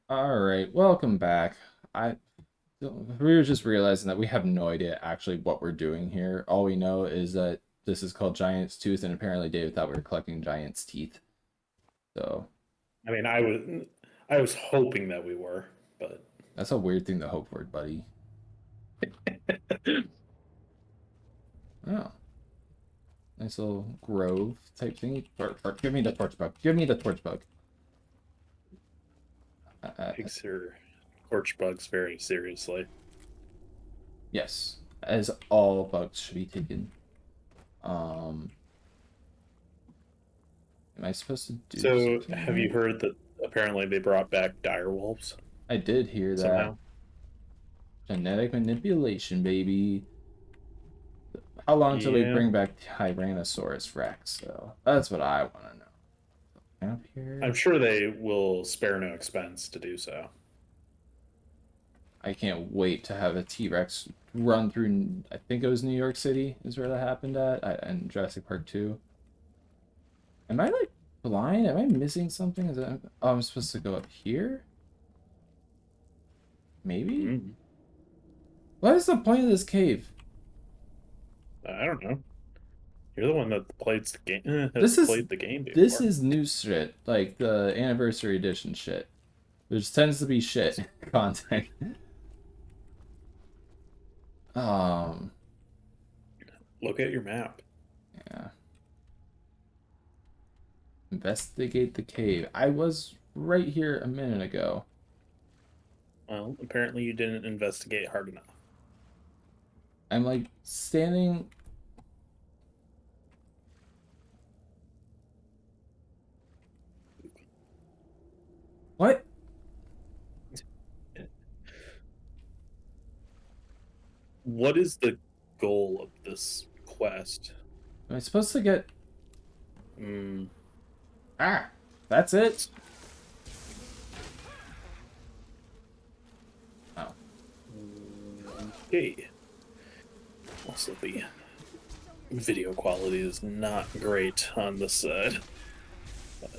All right, welcome back. I we were just realizing that we have no idea actually what we're doing here. All we know is that this is called Giant's Tooth, and apparently David thought we were collecting Giant's teeth. So I mean, I was hoping that we were, but that's a weird thing to hope for, buddy. Oh, nice little grove type thingy. Give me the torch bug. Give me the torch bug. Uh, uh, takes her torch bugs very seriously. yes, as all bugs should be taken. Um, am I supposed to do So, something have you here? heard that apparently they brought back dire wolves I did hear that. somehow? Genetic manipulation, baby. How long until we Yeah, bring back Tyrannosaurus Rex? So that's what I want to know. Up I'm here, sure they will spare no expense to do so. I can't wait to have a T Rex run through. I think it was New York City is where that happened at, and Jurassic Park 2. Am I like blind? Am I missing something? Is that, oh, I'm supposed to go up here? Maybe. Mm, What is the point of this cave? I don't know. You're the one that played the game. Has This is played the game this before. is new shit, like the anniversary edition shit, which tends to be shit content. Um, Look at your map. yeah. Investigate the cave. I was right here a minute ago. Well, apparently you didn't investigate hard enough. I'm like standing. What? What is the goal of this quest? Am I supposed to get? Mm, Ah, that's it. Oh, okay. Also, the video quality is not great on this side. But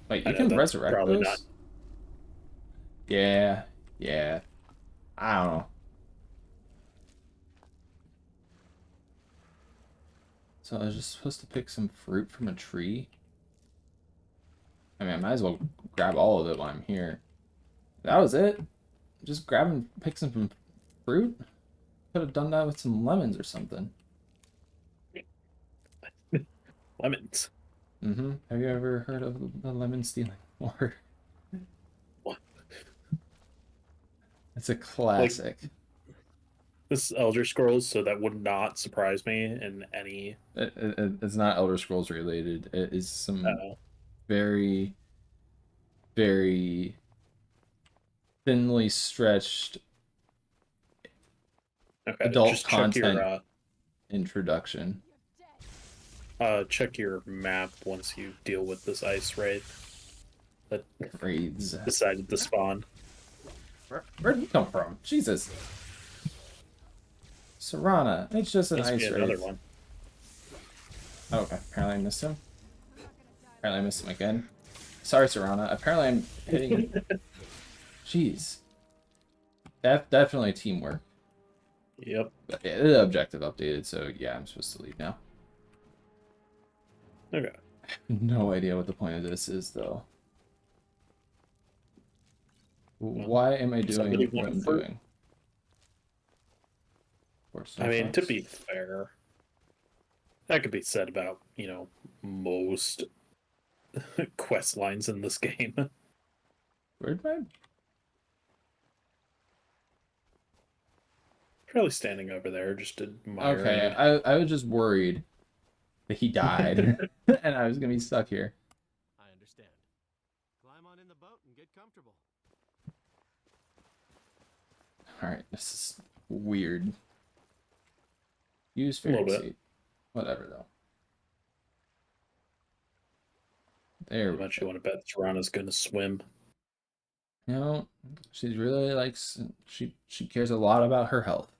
wait, I you know can that's resurrect probably not. those? Yeah, yeah. I don't know. So I was just supposed to pick some fruit from a tree. I mean, I might as well grab all of it while I'm here. That was it. Just grab and pick some fruit. Could have done that with some lemons or something. Lemons. Mm-hmm. Have you ever heard of the lemon stealing war? What? It's a Like, classic. this Elder Scrolls, so that would not surprise me in any. It's not Elder Scrolls related. It is some Uh, very, very thinly stretched okay, adult just content introduction. check your map once you deal with this ice raid that Raids. decided to spawn. Where'd he come from? Jesus. Serana. It's just an Must be ice another raid. one. Oh, okay. Apparently I missed him. Apparently I missed him again. Sorry, Serana. Apparently I'm hitting. Jeez. Definitely teamwork. Yep. But yeah, the objective updated, so yeah, I'm supposed to leave now. Okay. No idea what the point of this is, though. Well, Why am I somebody doing what went I'm for. doing? Poor I mean, to Starfox. be fair, that could be said about most quest lines in this game. Where'd my... Probably standing over there, just Okay, admiring. I was just worried that he died, and I was gonna be stuck here. I understand. Climb on in the boat and get comfortable. Alright, this is weird. Use A little fairy bit. seed. Whatever, though. There How we much go. you want to bet Serana's gonna swim? You know, she really likes... She cares a lot about her health.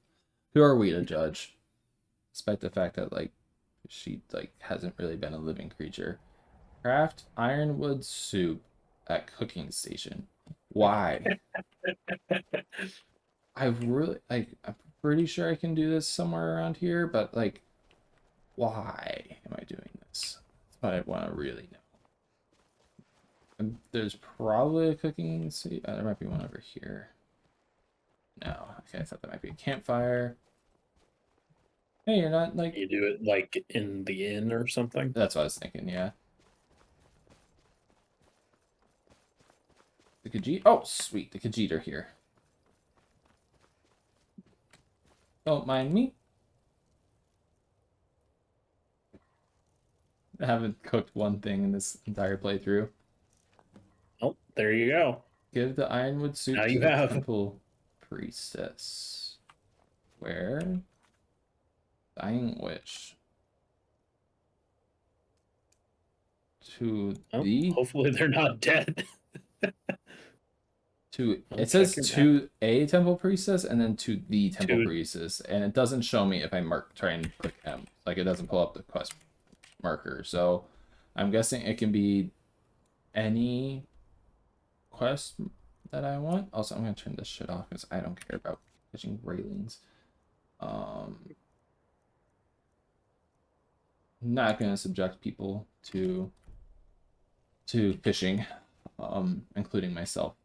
Who are we to judge? Despite the fact that, like, she, like, hasn't really been a living creature. Craft ironwood soup at cooking station. Why? I really like. I'm pretty sure I can do this somewhere around here, but like, why am I doing this? That's what I want to really know. And there's probably a cooking. See, there might be one over here. No, okay, I thought that might be a campfire. Hey, you're not like. You do it like in the inn or something. That's what I was thinking. Yeah. The Khajiit. Oh, sweet. The Khajiit are here. Don't mind me. I haven't cooked one thing in this entire playthrough. Oh, there you go. Give the ironwood soup Now to you the have. temple priestess. Where? Dying witch. To Oh, the hopefully they're not dead. to I'll it says check your to a temple priestess and then to the temple To- priestess, and it doesn't show me if I try and click M. Like it doesn't pull up the quest marker. So I'm guessing it can be any quest that I want. Also, I'm gonna turn this shit off because I don't care about fishing railings. Not gonna subject people to fishing, including myself.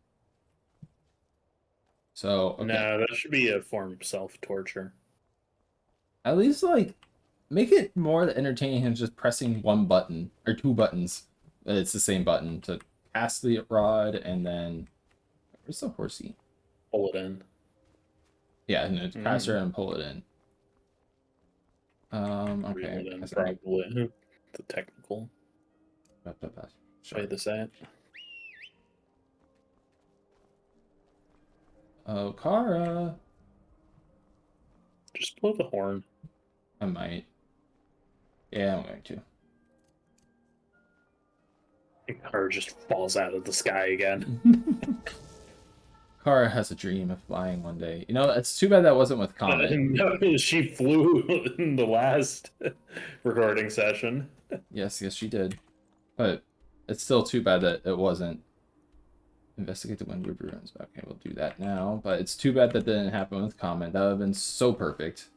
So okay, No, that should be a form of self-torture. at least like make it more entertaining than just pressing one button or two buttons. It's the same button to cast the rod and then where's the horsey? Pull it in. Yeah, and it's cast her and pull it in. Okay. Reel it in, probably. The technical way to say it. Oh, Kara. Just blow the horn. I might. Yeah, I'm going to. Or just falls out of the sky again. Kara has a dream of flying one day. You know, it's too bad that wasn't with Comet. No, she flew in the last recording session. Yes, she did. But it's still too bad that it wasn't. Investigate the Windward Ruins. Okay, we'll do that now. But it's too bad that didn't happen with Comet. That would have been so perfect.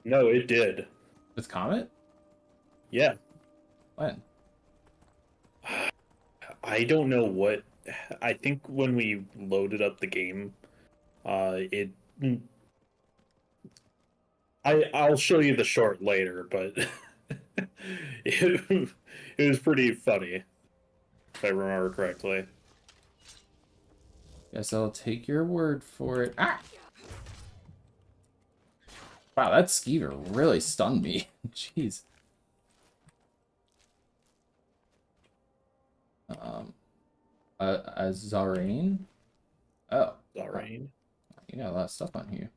No, it did. With Comet? Yeah. When? I don't know what. I think when we loaded up the game, I'll show you the short later, but it was pretty funny, if I remember correctly. Guess I'll take your word for it. Ah! Wow, that skeever really stunned me. Jeez. Zarane? Oh. Zarane. You got a lot of stuff on here.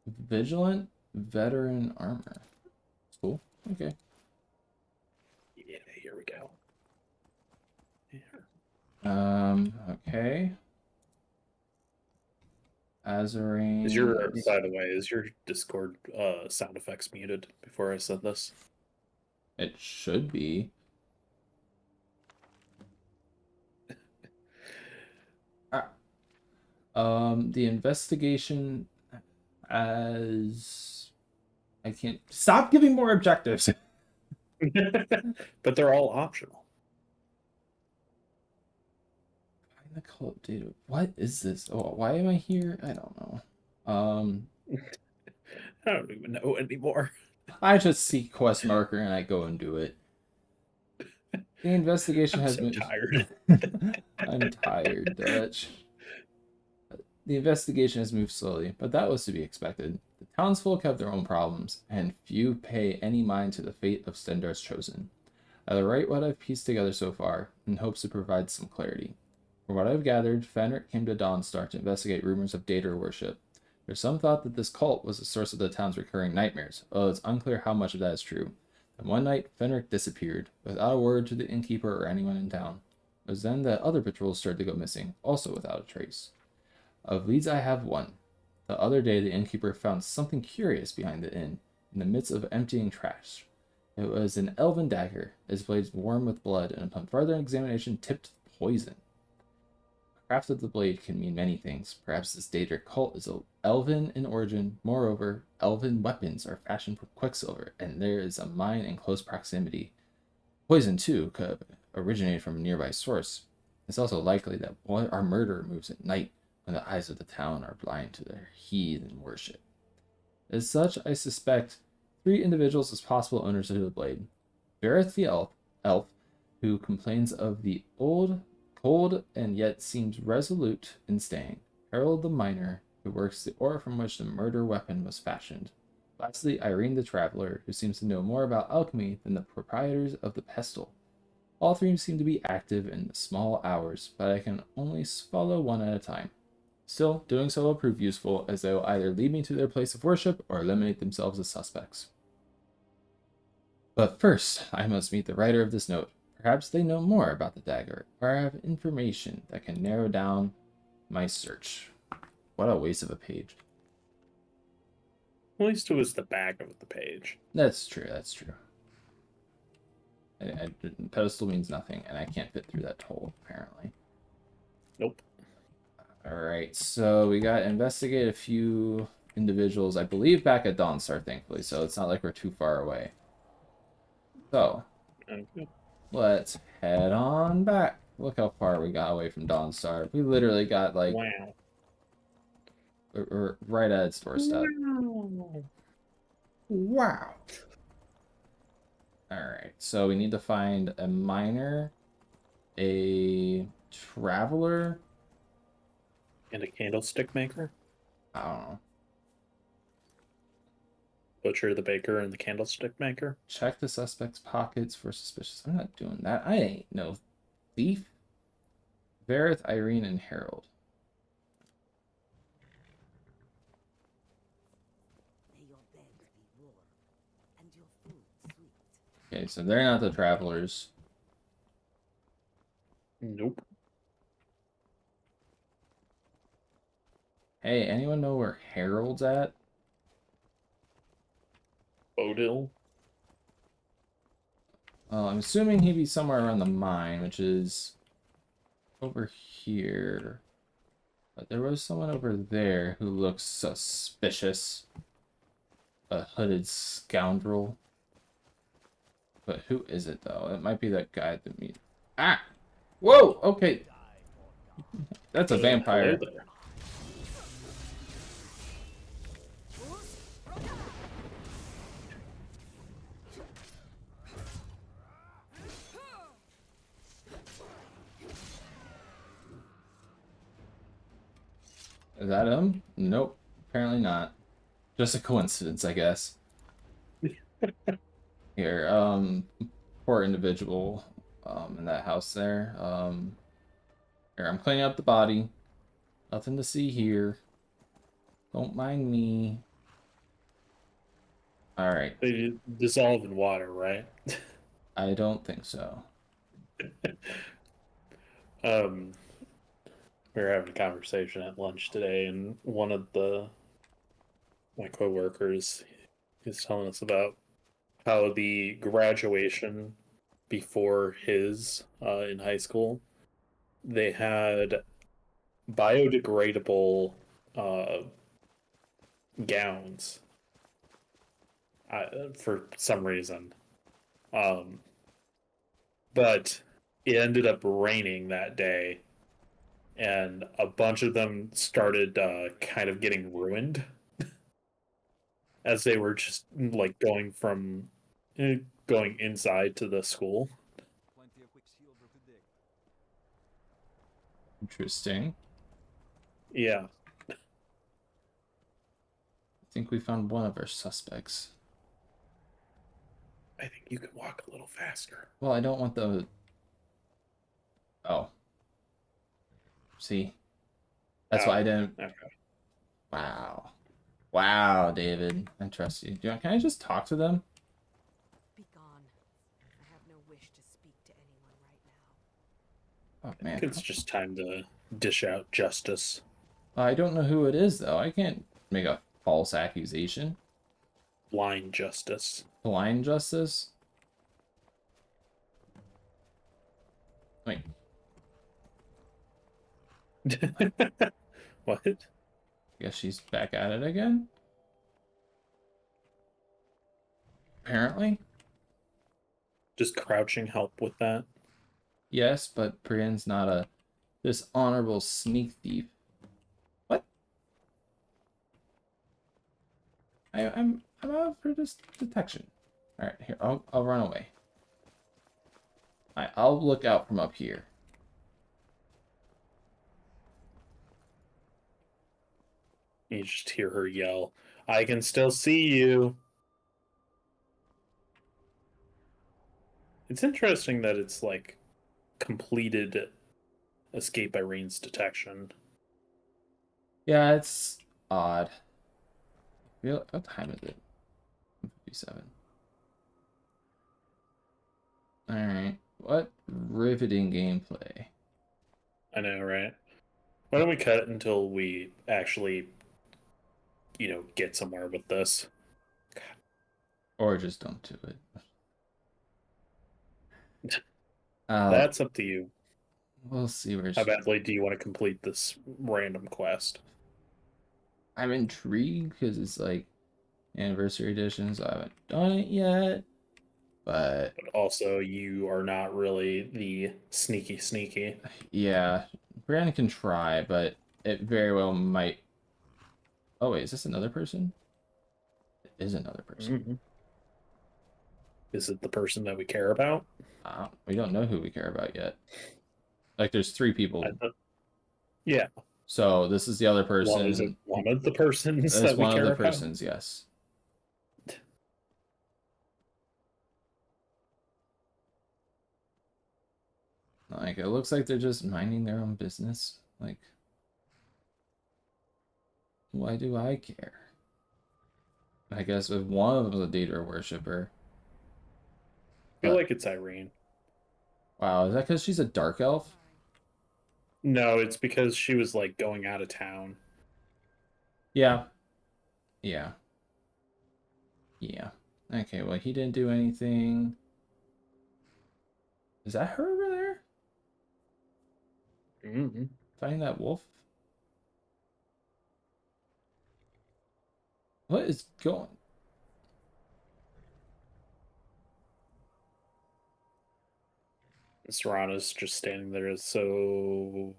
Vigilant veteran armor. Cool. Okay. Yeah, here we go. Okay. Azarane. By the way, is your Discord sound effects muted before I said this? It should be. The investigation as I can't stop giving more objectives. But they're all optional. Find the cult data. What is this? Oh, why am I here? I don't know. I don't even know anymore. I just see quest marker and I go and do it. The investigation has been tired. I'm tired, Dutch. The investigation has moved slowly, but that was to be expected. The townsfolk have their own problems, and few pay any mind to the fate of Stendar's chosen. I'll write what I've pieced together so far, in hopes to provide some clarity. From what I've gathered, Fenric came to Dawnstar to investigate rumors of Daedra worship. There's some thought that this cult was the source of the town's recurring nightmares, although it's unclear how much of that is true. And one night, Fenric disappeared, without a word to the innkeeper or anyone in town. It was then that other patrols started to go missing, also without a trace. Of leads I have one. The other day the innkeeper found something curious behind the inn, in the midst of emptying trash. It was an elven dagger, its blades warm with blood, and upon further examination tipped poison. Craft of the blade can mean many things. Perhaps this Daedric cult is elven in origin. Moreover, elven weapons are fashioned from quicksilver, and there is a mine in close proximity. Poison, too, could originate from a nearby source. It's also likely that our murderer moves at night when the eyes of the town are blind to their heathen worship. As such, I suspect 3 individuals as possible owners of the blade. Vareth the elf, who complains of the old, cold, and yet seems resolute in staying. Harold the miner, who works the ore from which the murder weapon was fashioned. Lastly, Irene the traveler, who seems to know more about alchemy than the proprietors of the pestle. All 3 seem to be active in the small hours, but I can only follow one at a time. Still, doing so will prove useful, as they will either lead me to their place of worship or eliminate themselves as suspects. But first, I must meet the writer of this note. Perhaps they know more about the dagger, or have information that can narrow down my search. What a waste of a page. At least it was the back of the page. That's true, that's true. Pedestal means nothing, and I can't fit through that hole, apparently. Nope. Alright, so we got to investigate a few individuals, I believe, back at Dawnstar, thankfully, so it's not like we're too far away. So, Okay. let's head on back. Look how far we got away from Dawnstar. We literally got, like, Wow. we're right at its doorstep. Wow. Alright, so we need to find a miner, a traveler. And a candlestick maker? I don't know. Butcher, the baker, and the candlestick maker? Check the suspect's pockets for suspicious. I'm not doing that. I ain't no thief. Vareth, Irene, and Harold. May your bed be warm and your food sweet. Okay, so they're not the travelers. Nope. Hey, anyone know where Harold's at? Bodil? Well, I'm assuming he'd be somewhere around the mine, which is over here. But there was someone over there who looks suspicious. A hooded scoundrel. But who is it, though? It might be that guy at the meet. Ah! Whoa! Okay. That's a vampire. Hello there. Is that him? Nope. Apparently not. Just a coincidence, I guess. Here, poor individual, in that house there. Here, I'm cleaning up the body. Nothing to see here. Don't mind me. Alright. They dissolve in water, right? I don't think so. We were having a conversation at lunch today, and one of my coworkers is telling us about how the graduation before his in high school, they had biodegradable gowns for some reason, but it ended up raining that day, and a bunch of them started kind of getting ruined as they were just like going inside to the school. Plenty of quicksilver to dig. Interesting. Yeah. I think we found one of our suspects. I think you could walk a little faster. Well, I don't want the... Oh. See? That's why I didn't... Okay. Wow. Wow, David. I trust you. Can I just talk to them? Be gone. I have no wish to speak to anyone right now. Oh, man. It's just time to dish out justice. I don't know who it is, though. I can't make a false accusation. Blind justice. Blind justice? Wait. What? I guess she's back at it again. Apparently. Just crouching help with that. Yes, but Brienne's not a dishonorable sneak thief. What? I'm out for this detection. All right, here I'll run away. I'll look out from up here. You just hear her yell, "I can still see you." It's interesting that it's like completed escape Irene's detection. Yeah, it's odd. What time is it? 57. All right. What riveting gameplay. I know, right? Why don't we cut until we actually, get somewhere with this? Or just don't do it. That's up to you. We'll see where How she... badly do you want to complete this random quest? I'm intrigued because it's like anniversary edition, so I haven't done it yet. But But also, you are not really the sneaky. yeah, Brandon can try, but it very well might. Oh wait, is this another person? It is another person. Mm-hmm. Is it the person that we care about? We don't know who we care about yet. Like, there's 3 people. Yeah. So this is the other person. Well, is it one of the persons That's that we one of care the about? persons, yes. Like, it looks like they're just minding their own business. Like, why do I care? I guess if one of them is a Daedra worshiper. I feel like it's Irene. Wow, is that because she's a dark elf? No, it's because she was like going out of town. Yeah. Yeah. Yeah. Okay, well, he didn't do anything. Is that her over there? Mm-hmm. Fighting that wolf? What is going? Serrano's just standing there. So,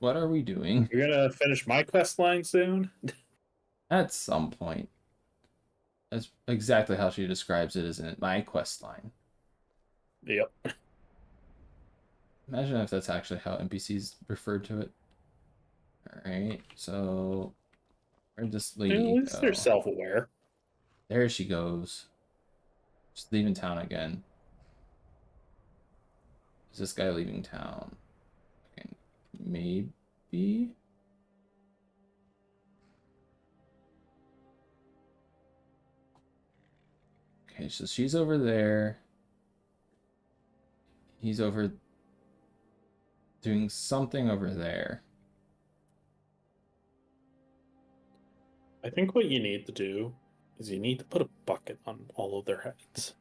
What are we doing? you're gonna finish my quest line soon? At some point. That's exactly how she describes it, isn't it? My quest line. Yep. Imagine if that's actually how NPCs referred to it. Alright, so where'd this lady At least go? they're self-aware. There she goes. Just leaving town again. Is this guy leaving town? Okay, maybe? Okay, so she's over there. He's over doing something over there. I think what you need to do is you need to put a bucket on all of their heads.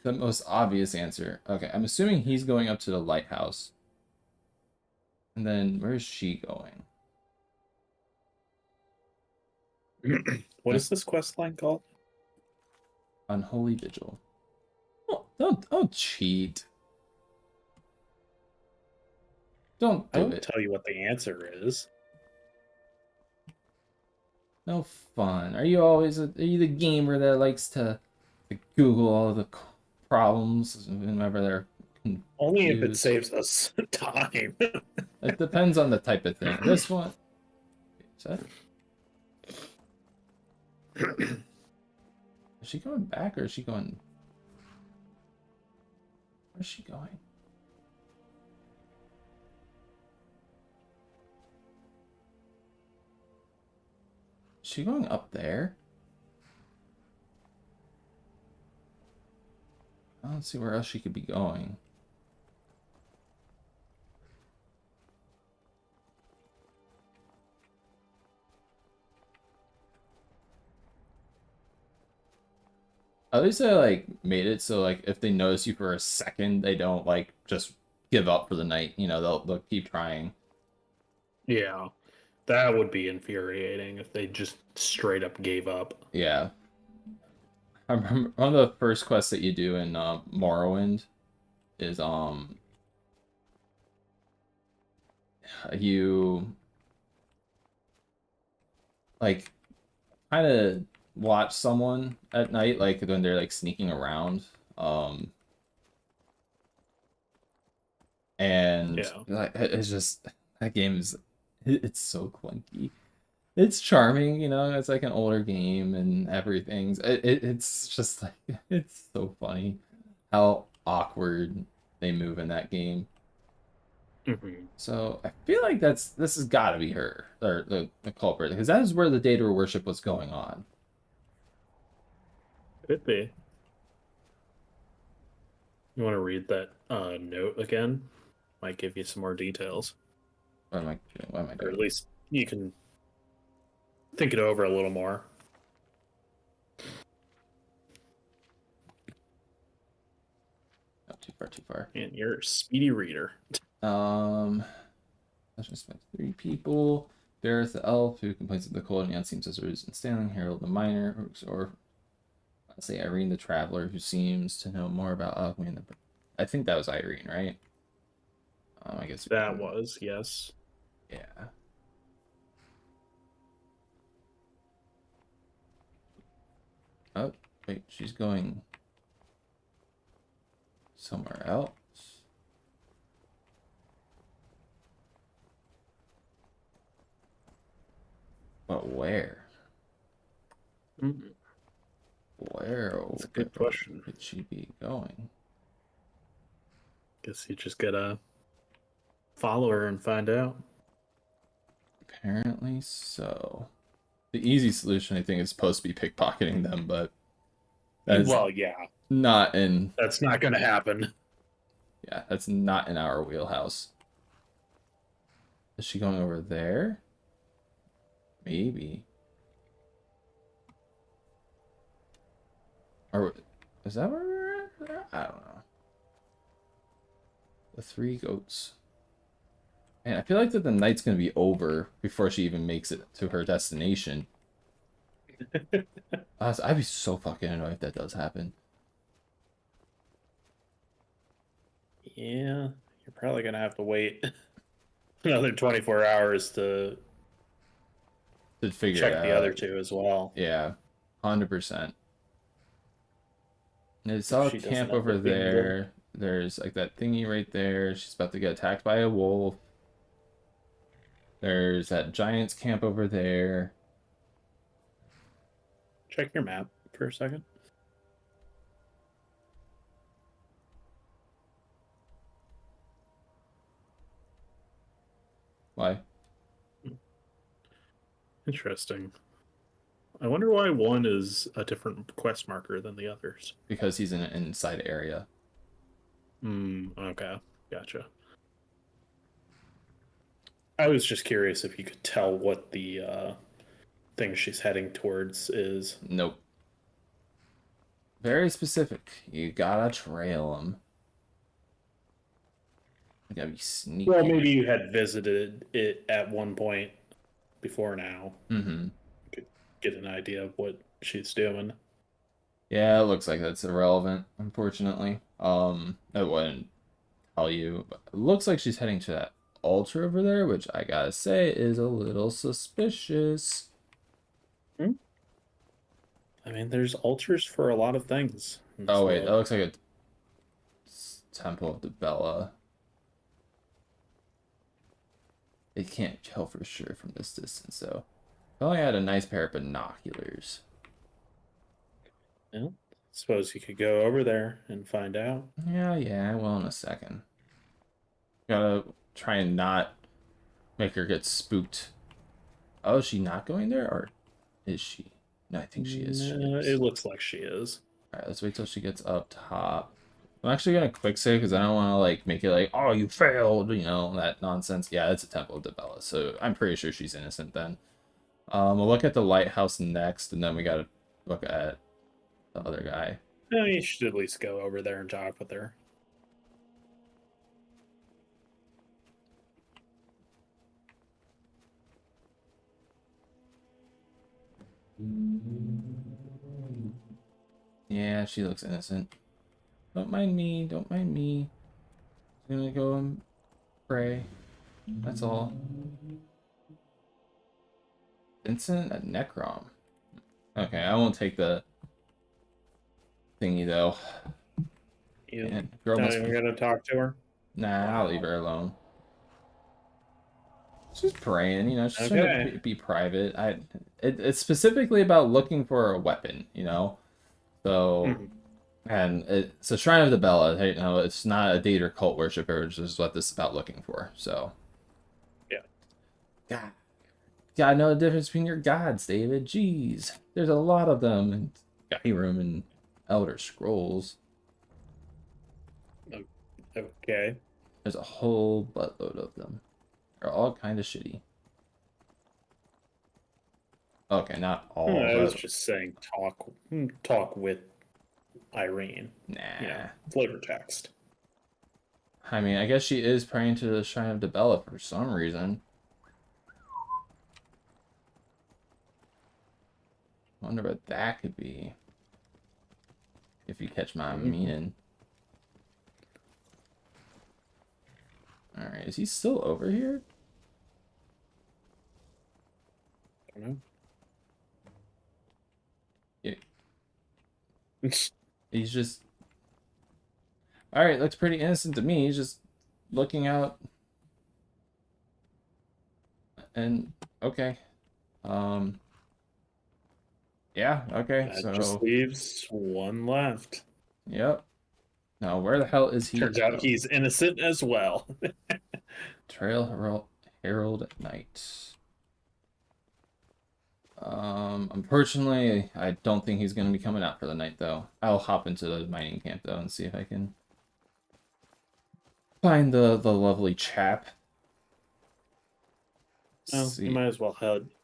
The most obvious answer. Okay, I'm assuming he's going up to the lighthouse. And then where's she going? What is this quest line called? Unholy Vigil. Oh, don't cheat. Don't I do won't it. tell you what the answer is. No fun. Are you the gamer that likes to Google all the problems whenever they're confused? Only if it saves us time. It depends on the type of thing. This one. Is that... Is she going back or is she going... Where's she going? Is she going up there? I don't see where else she could be going. At least they like made it so like if they notice you for a second, they don't like just give up for the night. You know, they'll keep trying. Yeah, that would be infuriating if they just straight up gave up. Yeah. I remember one of the first quests that you do in Morrowind is you like kind of watch someone at night, like when they're like sneaking around, um and Yeah. like it's just that game is it's so clunky. It's charming, you know, it's like an older game and everything's it's just like it's so funny how awkward they move in that game. Hmm. So I feel like this has got to be her or the culprit because that is where the data worship was going on. Could be. You want to read that note again? Might give you some more details, What am I doing? What am I or at doing? least you can think it over a little more. Not too far, too far. And you're a speedy reader. Let's just spend 3 people. Bareth the elf, who complains of the cold and the unseen scissors, and Stanley Harold the miner, or let's say Irene the traveler, who seems to know more about alchemy than the. I think that was Irene, right? I guess. That was, yes. Yeah. Oh, wait, she's going somewhere else. But where? Mm, That's That's a good question. could she be going? Guess you just gotta follow her and find out. Apparently so. The easy solution, I think, is supposed to be pickpocketing them, but that is Well, yeah, not in. that's not gonna happen. Yeah, that's not in our wheelhouse. Is she going over there? Maybe. Or is that where we're at? I don't know. The 3 goats. Man, I feel like that the night's gonna be over before she even makes it to her destination. I'd be so fucking annoyed if that does happen. Yeah, you're probably gonna have to wait another 24 hours to To figure it check the other out. two as well. Yeah, 100%. I If saw a she doesn't camp end over up being the there. There's like that thingy right there. She's about to get attacked by a wolf. There's that giant's camp over there. check your map for a second. Why? Interesting. I wonder why one is a different quest marker than the others. Because he's in an inside area. Okay. Gotcha. I was just curious if you could tell what the thing she's heading towards is. Nope. Very specific. You gotta trail him. You gotta be sneaky. Well, maybe you had visited it at one point before now. Mm-hmm. Could get an idea of what she's doing. Yeah, it looks like that's irrelevant, unfortunately. I wouldn't tell you, but it looks like she's heading to that altar over there, which I gotta say is a little suspicious. I mean, there's altars for a lot of things. in this Oh wait, that world. looks like a temple of the Bella. They can't tell for sure from this distance, though. I only had a nice pair of binoculars. Yeah. Suppose you could go over there and find out. Yeah, I will in a second. Gotta try and not make her get spooked. Oh, is she not going there, or is she? No, I think she is. No, it looks like she is. Alright, let's wait till she gets up top. I'm actually gonna quick save because I don't want to like make it like, oh, you failed, you know, that nonsense. Yeah, it's a Temple of Debella, so I'm pretty sure she's innocent then. We'll look at the lighthouse next, and then we gotta look at the other guy. No, you should at least go over there and talk with her. Yeah, she looks innocent. Don't mind me, don't mind me. I'm gonna go and pray. That's all. Vincent, a Necrom. Okay, I won't take the thingy though. You Man, girl not must even be. gonna talk to her? Nah, I'll leave her alone. She's praying, you know. She's trying Okay. to be private. It's specifically about looking for a weapon, you know. So, Mhm. and it's a Shrine of the Bella. You know, it's not a date or cult worshiper, which is what this is about looking for. So, Yeah. God, gotta know the difference between your gods, David. Jeez, there's a lot of them in Skyrim and Elder Scrolls. Okay. There's a whole buttload of them. They're all kind of shitty. Okay, not all, I was but just saying talk with Irene. nah. You know, flavor text. I mean, I guess she is praying to the Shrine of the Bella for some reason. Wonder what that could be. If you catch my meaning. Alright, is he still over here? I don't know. Yeah. He's just... Alright, looks pretty innocent to me. He's just looking out. And, okay. Yeah, okay, That so... just leaves one left. Yep. Now, where the hell is he? Turns out he's innocent as well. Trail Herald at night. Unfortunately, I don't think he's going to be coming out for the night, though. I'll hop into the mining camp, though, and see if I can find the lovely chap. Well, See. you might as well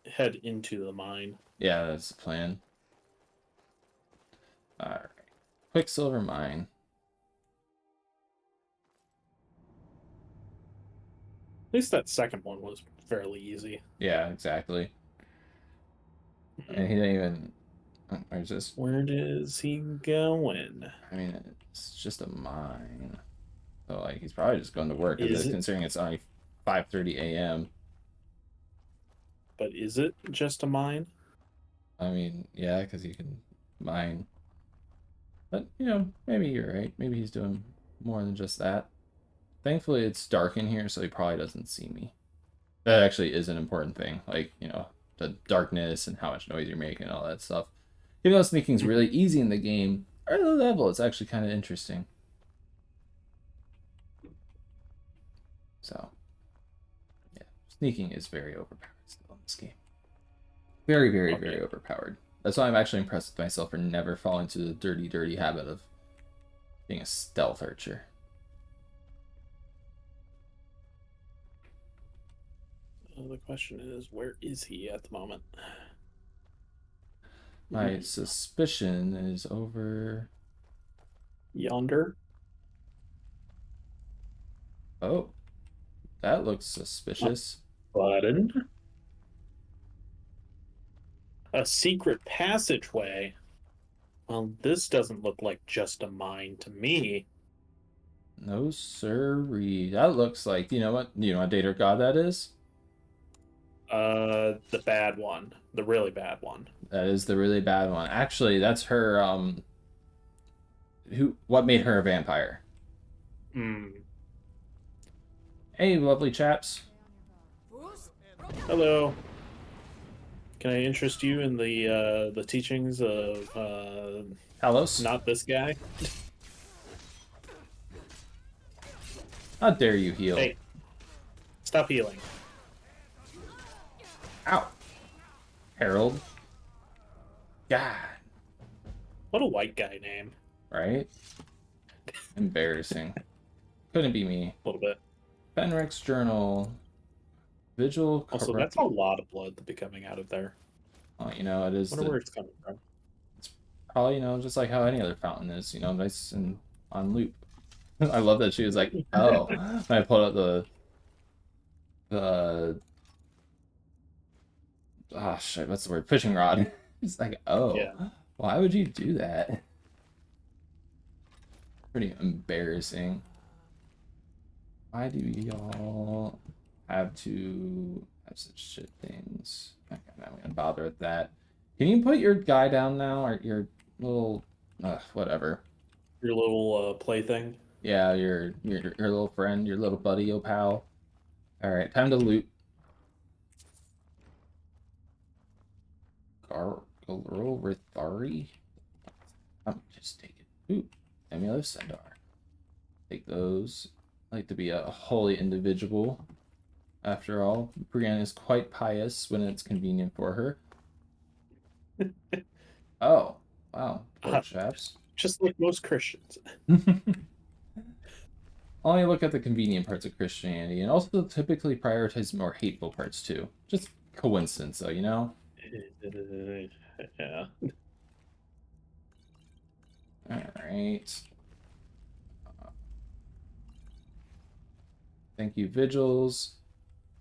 head into the mine. Yeah, that's the plan. Alright. Quicksilver mine. At least that second one was fairly easy. Yeah, exactly. And he didn't even... Where's this? Where is he going? I mean, it's just a mine. So, like, he's probably just going to work, Is it? considering it's only 5:30 a.m. But is it just a mine? I mean, yeah, because you can mine. But, you know, maybe you're right. Maybe he's doing more than just that. Thankfully, it's dark in here, so he probably doesn't see me. That actually is an important thing. Like, you know, the darkness and how much noise you're making and all that stuff. Even though sneaking's really easy in the game, early level, it's actually kind of interesting. So, yeah, sneaking is very overpowered still in this game. Very, very, Okay. very overpowered. That's why I'm actually impressed with myself for never falling to the dirty, dirty habit of being a stealth archer. The question is, where is he at the moment? My suspicion is over... Yonder? Oh, that looks suspicious. Button? A secret passageway? Well, this doesn't look like just a mine to me. No sirree. That looks like, you know what date or god that is? The bad one. The really bad one. That is the really bad one. Actually, that's her, what made her a vampire? Hmm. Hey, lovely chaps. Hello. Can I interest you in the teachings of Hellos. not this guy? How dare you heal? Hey, stop healing. Ow. Harold. God. What a white guy name. Right? Embarrassing. Couldn't be me. A little bit. Fenric's journal. Vigil. Also, that's a lot of blood to be coming out of there. Oh, you know, it is. I wonder where it's coming from. Probably, you know, just like how any other fountain is, you know, nice and on loop. I love that she was like, oh. And I pulled out the shit, what's the word? Fishing rod. It's like, oh, Yeah. why would you do that? Pretty embarrassing. Why do y'all have to have such shit things? Okay, I'm not gonna bother with that. Can you put your guy down now, or your little, whatever? Your little plaything. Yeah, your little friend, your little buddy, your pal. All right, time to loot. Garl Rithari. I'm just taking. Ooh, Amulet Centaur. Take those. I like to be a holy individual. After all, Brienne is quite pious when it's convenient for her. Oh, wow, poor chaps. Just like most Christians. Only look at the convenient parts of Christianity, and also typically prioritize more hateful parts too. Just coincidence, though, you know? Yeah. Alright. Thank you, Vigils.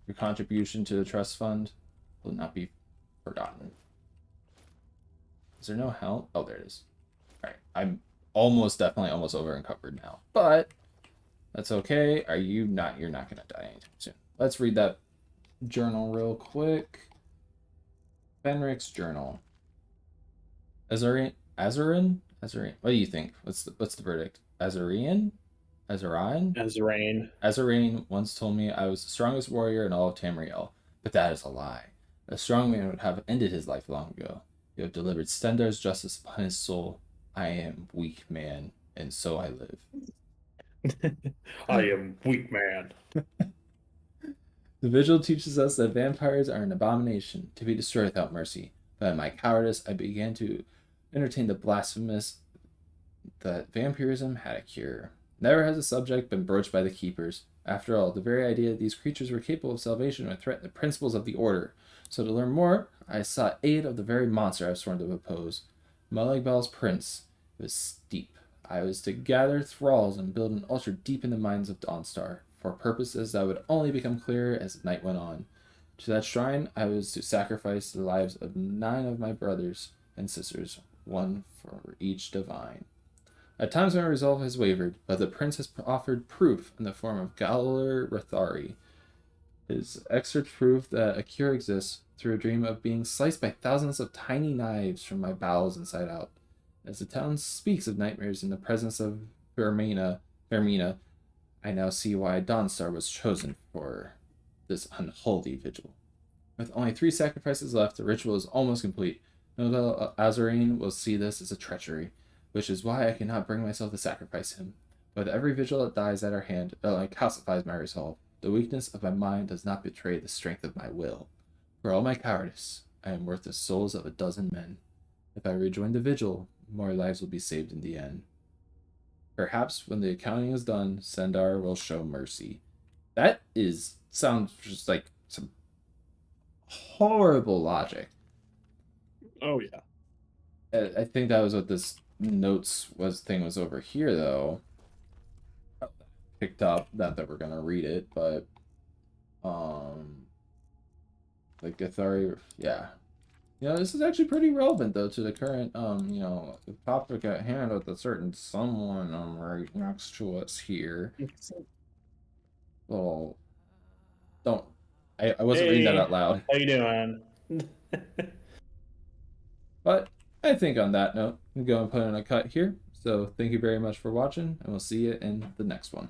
Your contribution to the trust fund will not be forgotten. Is there no help? Oh, there it is. Alright, I'm definitely almost over encumbered now. But that's okay. You're not gonna die anytime soon. Let's read that journal real quick. Fenric's journal. Azurin? What do you think? What's the verdict? Azurian? Azurain once told me I was the strongest warrior in all of Tamriel, but that is a lie. A strong man would have ended his life long ago. You have delivered Stendar's justice upon his soul. I am weak man, and so I live. I am weak man. The vigil teaches us that vampires are an abomination to be destroyed without mercy. But in my cowardice, I began to entertain the blasphemous that vampirism had a cure. Never has a subject been broached by the keepers. After all, the very idea that these creatures were capable of salvation would threaten the principles of the order. So to learn more, I sought aid of the very monster I've sworn to oppose. Mulligbel's prince. It was steep. I was to gather thralls and build an altar deep in the mines of Dawnstar, for purposes that would only become clearer as the night went on. To that shrine, I was to sacrifice the lives of 9 of my brothers and sisters, one for each divine. At times my resolve has wavered, but the prince has offered proof in the form of Galar Rathari. His excerpt proof that a cure exists through a dream of being sliced by thousands of tiny knives from my bowels inside out. As the town speaks of nightmares in the presence of Vermina, I now see why Dawnstar was chosen for this unholy vigil. With only 3 sacrifices left, the ritual is almost complete. No doubt Azurain will see this as a treachery, which is why I cannot bring myself to sacrifice him. But every vigil that dies at our hand only calcifies my resolve. The weakness of my mind does not betray the strength of my will. For all my cowardice, I am worth the souls of a dozen men. If I rejoin the vigil, more lives will be saved in the end. Perhaps when the accounting is done, Sendar will show mercy. That sounds just like some horrible logic. Oh yeah. I think that was what this notes thing was over here, though. Picked up, not that we're gonna read it, but like Gathari, yeah. This is actually pretty relevant though to the current topic at hand with a certain someone right next to us here. Well, don't. I wasn't reading that out loud. How you doing? But I think on that note, I'm going to put in a cut here. So thank you very much for watching, and we'll see you in the next one.